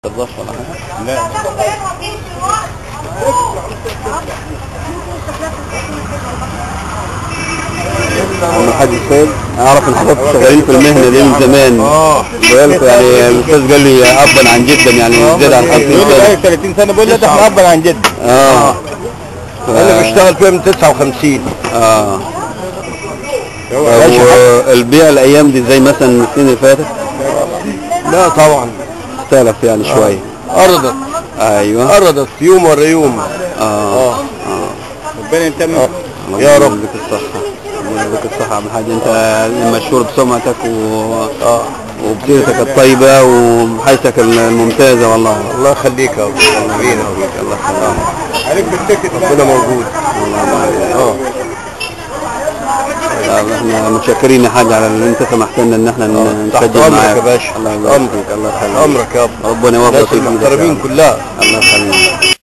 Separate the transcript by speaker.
Speaker 1: الضف ولا حاجة؟ لا. الحاج السيد اعرف ان حضرتك شغالين في المهنه دي من زمان. بقالكم يعني الاستاذ قال لي ابا عن جدا يعني زياده عن 50 سنه.
Speaker 2: بقالي 30 سنه بقول لك احنا ابا عن جد. انا بشتغل فيها من 59.
Speaker 1: البيع الايام دي زي مثلا السنين اللي فاتت؟
Speaker 2: لا طبعا
Speaker 1: اختلف يعني شويه.
Speaker 2: قرضت.
Speaker 1: ايوه
Speaker 2: قرضت يوم ورا يوم.
Speaker 1: ربنا يتمم.
Speaker 2: يا رب.
Speaker 1: يديك الصحه. الله يديك الصحه يا عم الحاج. انت مشهور بسمعتك وبسيرتك الطيبه وبحيثك الممتازه والله.
Speaker 2: الله يخليك يا ابو.
Speaker 1: الله يخليك.
Speaker 2: عليك بالسكت ربنا موجود.
Speaker 1: احنا متشكرين يا حاج على اللي انت سمحت لنا ان احنا نسجل معاك
Speaker 2: يا باشا.
Speaker 1: الله يبارك فيك. الله يخليك.
Speaker 2: امرك يا ابو.
Speaker 1: ربنا يوفقك.
Speaker 2: الناس المحترمين كلها.
Speaker 1: الله يخليك.